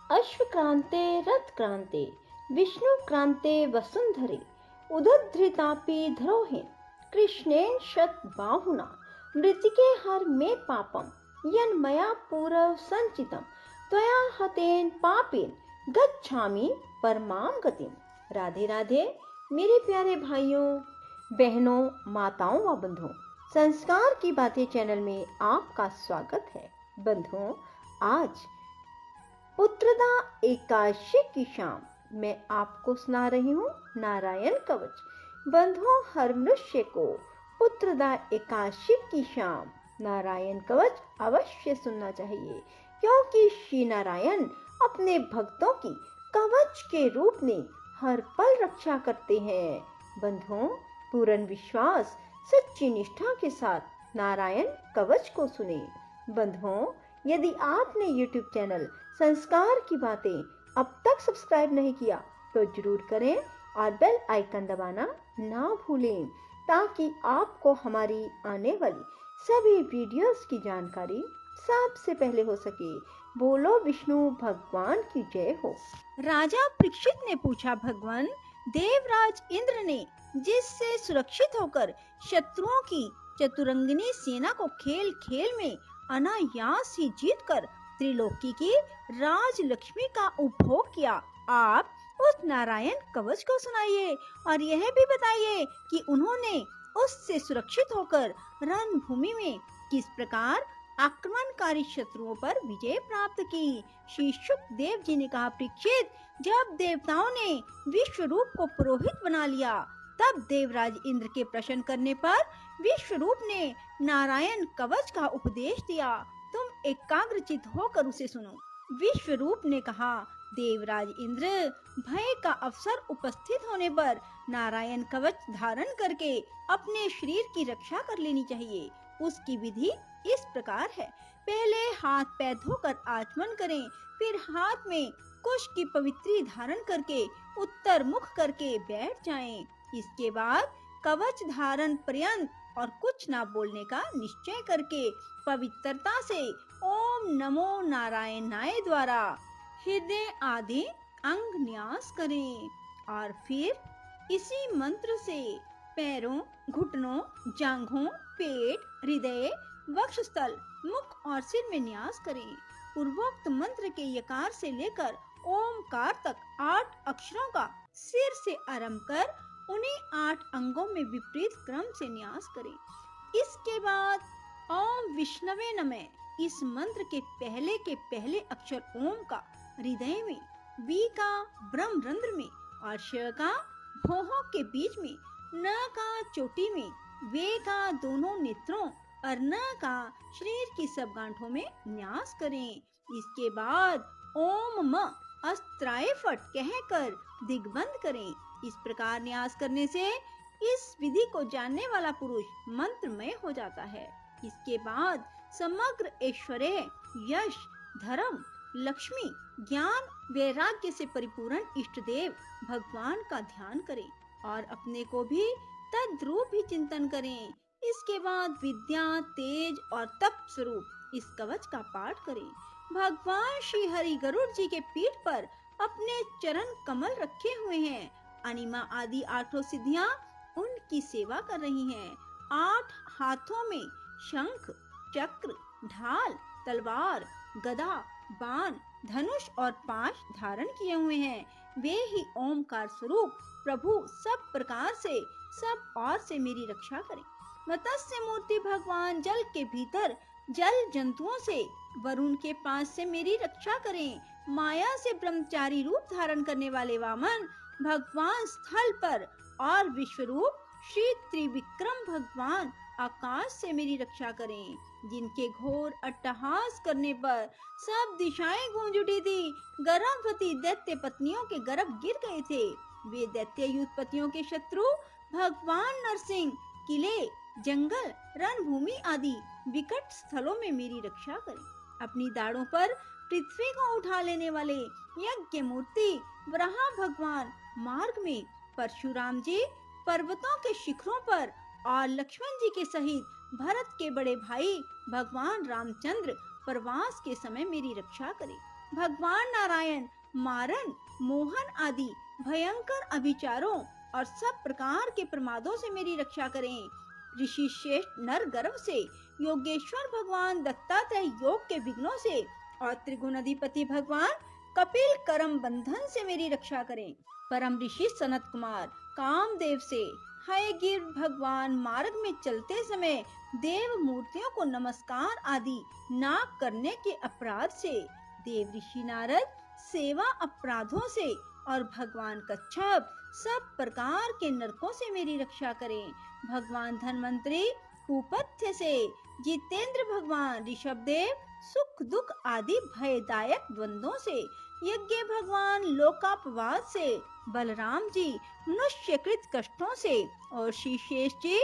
अश्वक्रान्ते रथक्रान्ते विष्णुक्रान्ते वसुन्धरे उदधृतापि धरोहिं कृष्णेन शतबाहुना मृत्तिके हर मे पापं यन्मया पूर्व संचितं त्वया हतेन पापेन गच्छामि परमां गतिम। राधे राधे मेरे प्यारे भाइयों बहनों माताओं व बंधुओं, संस्कार की बातें चैनल में आपका स्वागत है। बंधुओं, आज पुत्रदा एकादशी की शाम मैं आपको सुना रही हूँ नारायण कवच। बंधुओं, हर मनुष्य को पुत्रदा एकादशी की शाम नारायण कवच अवश्य सुनना चाहिए, क्योंकि श्री नारायण अपने भक्तों की कवच के रूप में हर पल रक्षा करते हैं। बंधुओं, पूर्ण विश्वास सच्ची निष्ठा के साथ नारायण कवच को सुने। बंधुओं, यदि आपने YouTube चैनल संस्कार की बातें अब तक सब्सक्राइब नहीं किया तो जरूर करें और बेल आइकन दबाना ना भूलें, ताकि आपको हमारी आने वाली सभी वीडियोस की जानकारी सबसे पहले हो सके। बोलो विष्णु भगवान की जय हो। राजा परीक्षित ने पूछा, भगवान, देवराज इंद्र ने जिससे सुरक्षित होकर शत्रुओं की चतुरंगिनी सेना को खेल खेल में अनायास ही जीतकर त्रिलोकी की राज लक्ष्मी का उपभोग किया, आप उस नारायण कवच को सुनाइए और यह भी बताइए कि उन्होंने उससे सुरक्षित होकर रणभूमि में किस प्रकार आक्रमणकारी शत्रुओं पर विजय प्राप्त की। श्री शुकदेव जी ने कहा, परीक्षित, जब देवताओं ने विश्व रूप को पुरोहित बना लिया, तब देवराज इंद्र के प्रश्न करने पर विश्व रूप ने नारायण कवच का उपदेश दिया। तुम एकाग्रचित होकर उसे सुनो। विश्व रूप ने कहा, देवराज इंद्र, भय का अवसर उपस्थित होने पर नारायण कवच धारण करके अपने शरीर की रक्षा कर लेनी चाहिए। उसकी विधि इस प्रकार है, पहले हाथ पैर धोकर आचमन करें, फिर हाथ में कुश की पवित्री धारण करके उत्तर मुख करके बैठ जाएं। इसके बाद कवच धारण पर्यंत और कुछ ना बोलने का निश्चय करके पवित्रता से ओम नमो नारायणाय द्वारा हृदय आदि अंग न्यास करें और फिर इसी मंत्र से पैरों, घुटनों, जांघों, पेट, हृदय, वक्षस्थल, मुख और सिर में न्यास करें। पूर्वोक्त मंत्र के यकार से लेकर ओमकार तक 8 अक्षरों का सिर से आरंभ कर उन्हीं 8 अंगों में विपरीत क्रम से न्यास करें। इसके बाद ओम विष्णवे नमः इस मंत्र के पहले अक्षर ओम का हृदय में, वी का ब्रह्मरंध्र में और श का भौहों के बीच में, न का चोटी में, वे का दोनों नेत्रों और न का शरीर की सब गांठों में न्यास करें। इसके बाद ओम म अस्त्राय फट कहकर दिग्बंध करें। इस प्रकार न्यास करने से इस विधि को जानने वाला पुरुष मंत्रमय हो जाता है। इसके बाद समग्र ऐश्वर्य, यश, धर्म, लक्ष्मी, ज्ञान, वैराग्य से परिपूर्ण इष्ट देव भगवान का ध्यान करें और अपने को भी तद्रूप ही चिंतन करें। इसके बाद विद्या, तेज और तप स्वरूप इस कवच का पाठ करें। भगवान श्री हरि गरुड़ जी के पीठ पर अपने चरण कमल रखे हुए हैं। अनिमा आदि 8 सिद्धियां उनकी सेवा कर रही हैं। 8 हाथों में शंख, चक्र, ढाल, तलवार, गदा, बाण, धनुष और पाश धारण किए हुए हैं। वे ही ओमकार स्वरूप प्रभु सब प्रकार से सब और से मेरी रक्षा करें। मत्स्य मूर्ति भगवान जल के भीतर जल जंतुओं से, वरुण के पास से मेरी रक्षा करें। माया से ब्रह्मचारी रूप धारण करने वाले वामन भगवान स्थल पर और विश्वरूप श्री त्रिविक्रम भगवान आकाश से मेरी रक्षा करें। जिनके घोर अट्टहास करने पर सब दिशाएं गूंज उठी थी। गर्भवती दैत्य पत्नियों के गर्भ गिर गए थे। वे दैत्य युद्धपतियों के शत्रु भगवान नरसिंह किले, जंगल, रणभूमि आदि विकट स्थलों में मेरी रक्षा करें। अपनी दाढ़ों पर पृथ्वी को उठा लेने वाले यज्ञ मूर्ति वराह भगवान मार्ग में, परशुराम जी पर्वतों के शिखरों पर और लक्ष्मण जी के सहित भरत के बड़े भाई भगवान रामचंद्र प्रवास के समय मेरी रक्षा करें। भगवान नारायण मारण, मोहन आदि भयंकर अभिचारों और सब प्रकार के प्रमादों से मेरी रक्षा करें। ऋषि श्रेष्ठ नर गर्भ से, योगेश्वर भगवान दत्तात्रेय योग के विघ्नों से और त्रिगुणाधिपति भगवान कपिल करम बंधन से मेरी रक्षा करें। परम ऋषि सनत कुमार कामदेव से, हयग्रीव भगवान मार्ग में चलते समय देव मूर्तियों को नमस्कार आदि ना करने के अपराध से, देव ऋषि नारद सेवा अपराधों से और भगवान कच्छप सब प्रकार के नरकों से मेरी रक्षा करें। भगवान धन्वंतरी कुपथ्य से, जितेंद्र भगवान ऋषभदेव सुख दुख आदि भयदायक द्वंद्वों से, यज्ञ भगवान लोकापवाद से, बलराम जी मनुष्यकृत कष्टों से और श्री शेष जी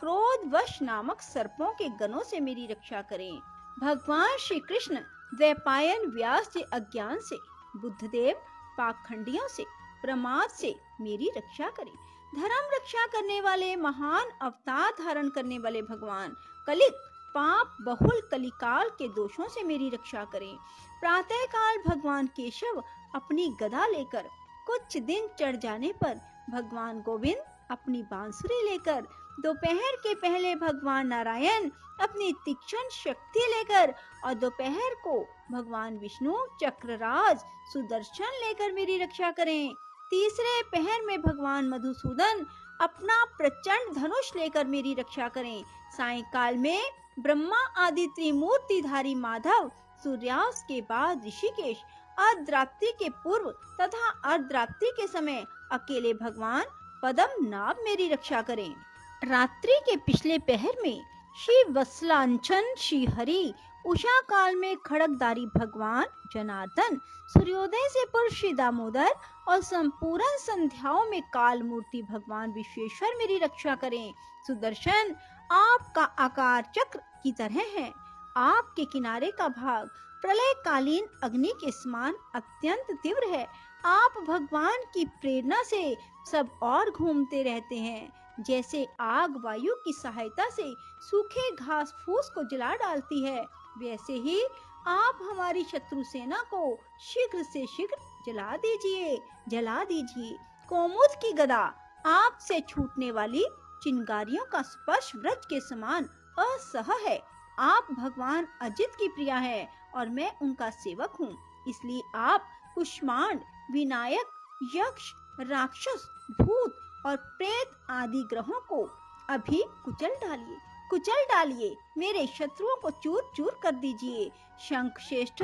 क्रोधवश नामक सर्पों के गणों से मेरी रक्षा करें। भगवान श्री कृष्ण द्वैपायन व्यास जी अज्ञान से, बुद्धदेव पाखंडियों से, प्रमाद से मेरी रक्षा करें। धर्म रक्षा करने वाले महान अवतार धारण करने वाले भगवान कलिक पाप बहुल कलिकाल के दोषों से मेरी रक्षा करें। प्रातः काल भगवान केशव अपनी गदा लेकर, कुछ दिन चढ़ जाने पर भगवान गोविंद अपनी बांसुरी लेकर, दोपहर के पहले भगवान नारायण अपनी तीक्ष्ण शक्ति लेकर और दोपहर को भगवान विष्णु चक्रराज सुदर्शन लेकर मेरी रक्षा करें। तीसरे पहर में भगवान मधुसूदन अपना प्रचंड धनुष लेकर मेरी रक्षा करें। सायंकाल में ब्रह्मा आदि त्रिमूर्तिधारी माधव, सूर्यास्त के बाद ऋषिकेश, अर्धरात्रि के पूर्व तथा अर्धरात्रि के समय अकेले भगवान पद्मनाभ मेरी रक्षा करें। रात्रि के पिछले पहर में श्री वत्सलांचन श्री हरि, उषा काल में खड़गधारी भगवान जनार्दन, सूर्योदय से पूर्व श्री दामोदर और संपूर्ण संध्याओं में काल मूर्ति भगवान विश्वेश्वर मेरी रक्षा करें। सुदर्शन आपका आकार चक्र की तरह है। आपके किनारे का भाग प्रलय कालीन अग्नि के समान अत्यंत तीव्र है। आप भगवान की प्रेरणा से सब और घूमते रहते हैं। जैसे आग वायु की सहायता से सूखे घास फूस को जला डालती है, वैसे ही आप हमारी शत्रु सेना को शीघ्र से शीघ्र जला दीजिए, जला दीजिए। कोमुद की गदा आपसे छूटने वाली चिंगारियों का स्पर्श वृक्ष के समान असह है। आप भगवान अजित की प्रिया है और मैं उनका सेवक हूँ, इसलिए आप कुष्मांड, विनायक, यक्ष, राक्षस, भूत और प्रेत आदि ग्रहों को अभी कुचल डालिए, मेरे शत्रुओं को चूर चूर कर दीजिए। शंख श्रेष्ठ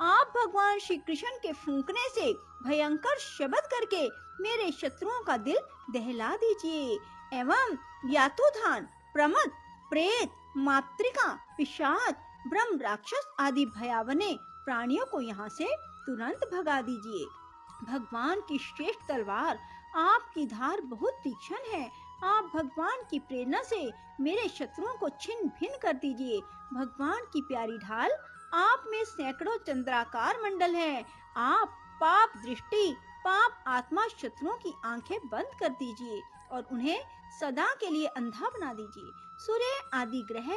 आप भगवान श्री कृष्ण के फूंकने से भयंकर शब्द करके मेरे शत्रुओं का दिल दहला दीजिए एवं यातुधान, प्रमद, प्रेत, मातृका, पिशाच, ब्रह्म राक्षस आदि भयावने प्राणियों को यहाँ से तुरंत भगा दीजिए। भगवान की श्रेष्ठ तलवार आपकी धार बहुत तीक्ष्ण है। आप भगवान की प्रेरणा से मेरे शत्रुओं को छिन्न भिन्न कर दीजिए। भगवान की प्यारी ढाल आप में सैकड़ों चंद्राकार मंडल है। आप पाप दृष्टि, पाप आत्मा शत्रुओं की आंखें बंद कर दीजिए और उन्हें सदा के लिए अंधा बना दीजिए। सूर्य आदि ग्रह,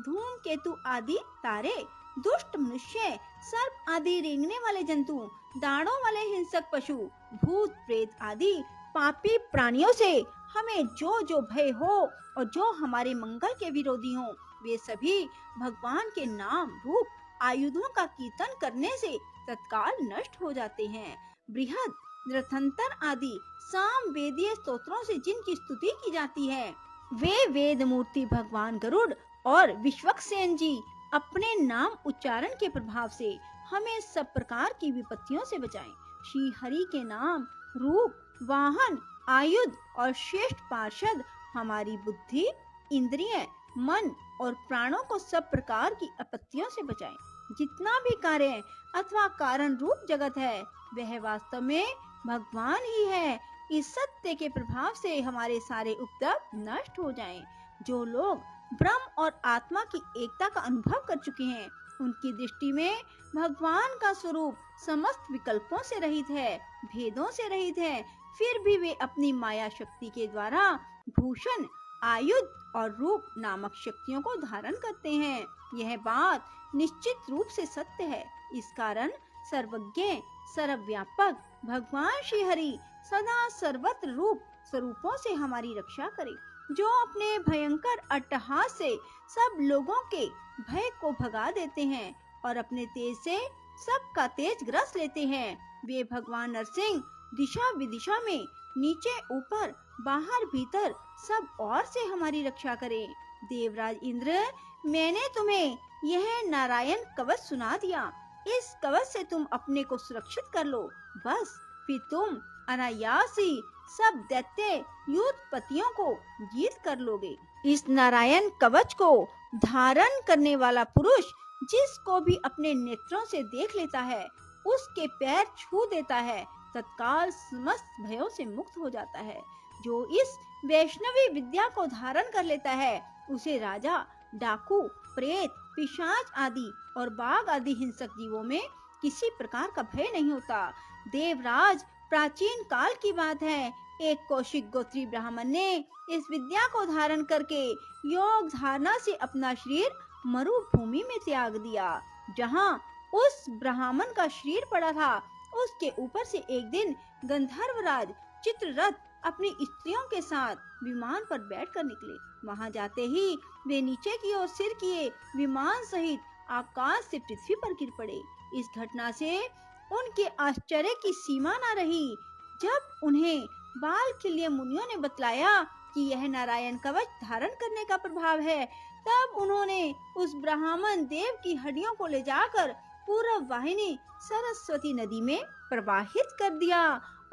धूमकेतु आदि तारे, दुष्ट मनुष्य, सर्प आदि रेंगने वाले जंतु, दाढ़ों वाले हिंसक पशु, भूत प्रेत आदि पापी प्राणियों से हमें जो जो भय हो और जो हमारे मंगल के विरोधी हो, वे सभी भगवान के नाम रूप आयुधों का कीर्तन करने से तत्काल नष्ट हो जाते हैं। बृहद, रथंतर आदि साम वेदीय स्तोत्रों से जिनकी स्तुति की जाती है, वे वेद मूर्ति भगवान गरुड़ और विश्वक्सेन जी अपने नाम उच्चारण के प्रभाव से हमें सब प्रकार की विपत्तियों से बचाएं। श्री हरि के नाम, रूप, वाहन, आयुध और श्रेष्ठ पार्षद हमारी बुद्धि, इंद्रिय, मन और प्राणों को सब प्रकार की आपत्तियों से बचाएं। जितना भी कार्य अथवा कारण रूप जगत है, वह वास्तव में भगवान ही है। इस सत्य के प्रभाव से हमारे सारे उपद्रव नष्ट हो जाएं। जो लोग ब्रह्म और आत्मा की एकता का अनुभव कर चुके हैं, उनकी दृष्टि में भगवान का स्वरूप समस्त विकल्पों से रहित है, भेदों से रहित है। फिर भी वे अपनी माया शक्ति के द्वारा भूषण, आयुध और रूप नामक शक्तियों को धारण करते हैं। यह बात निश्चित रूप से सत्य है। इस कारण सर्वज्ञ सर्वव्यापक भगवान श्री हरि सदा सर्वत्र रूप स्वरूपों से हमारी रक्षा करे, जो अपने भयंकर अट्टहास से सब लोगों के भय को भगा देते हैं और अपने तेज से सबका तेज ग्रस लेते हैं। वे भगवान नरसिंह दिशा विदिशा में नीचे ऊपर बाहर भीतर सब ओर से हमारी रक्षा करें। देवराज इंद्र, मैंने तुम्हें यह नारायण कवच सुना दिया, इस कवच से तुम अपने को सुरक्षित कर लो, बस फिर तुम अनायास ही सब दैत्य युद्धपतियों को जीत कर लोगे। इस नारायण कवच को धारण करने वाला पुरुष जिसको भी अपने नेत्रों से देख लेता है, उसके पैर छू देता है, तत्काल समस्त भयों से मुक्त हो जाता है। जो इस वैष्णवी विद्या को धारण कर लेता है, उसे राजा, डाकू, प्रेत, पिशाच आदि और बाघ आदि हिंसक जीवों में किसी प्रकार का भय नहीं होता। देवराज, प्राचीन काल की बात है, एक कौशिक गोत्री ब्राह्मण ने इस विद्या को धारण करके योग धारणा से अपना शरीर मरुभूमि में त्याग दिया। जहाँ उस ब्राह्मण का शरीर पड़ा था, उसके ऊपर से एक दिन गंधर्वराज चित्ररथ अपनी स्त्रियों के साथ विमान पर बैठकर निकले। वहां जाते ही वे नीचे की ओर सिर किए विमान सहित आकाश से पृथ्वी पर गिर पड़े। इस घटना से उनके आश्चर्य की सीमा न रही। जब उन्हें बालखिल्य मुनियों ने बतलाया कि यह नारायण कवच धारण करने का प्रभाव है, तब उन्होंने उस ब्राह्मण देव की हड्डियों को ले जाकर पूर्व वाहिनी सरस्वती नदी में प्रवाहित कर दिया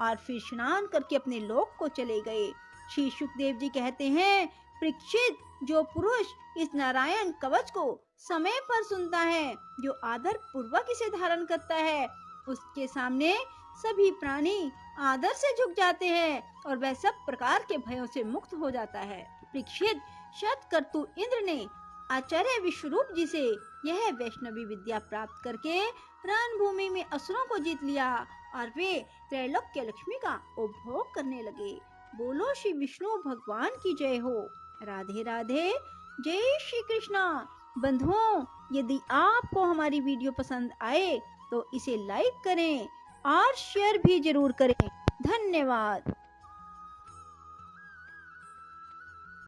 और फिर स्नान करके अपने लोक को चले गए। श्री सुखदेव जी कहते हैं, परीक्षित, जो पुरुष इस नारायण कवच को समय पर सुनता है, जो आदर पूर्वक इसे धारण करता है, उसके सामने सभी प्राणी आदर से झुक जाते हैं और वह सब प्रकार के भयों से मुक्त हो जाता है। परीक्षित, शतकर्तु इंद्र ने आचार्य विश्वरूप जी से यह वैष्णवी विद्या प्राप्त करके रणभूमि में असुरों को जीत लिया और वे त्रैलोक्य लक्ष्मी का उपभोग करने लगे। बोलो श्री विष्णु भगवान की जय हो। राधे राधे, जय श्री कृष्णा। बंधुओं, यदि आपको हमारी वीडियो पसंद आए तो इसे लाइक करें और शेयर भी जरूर करें। धन्यवाद।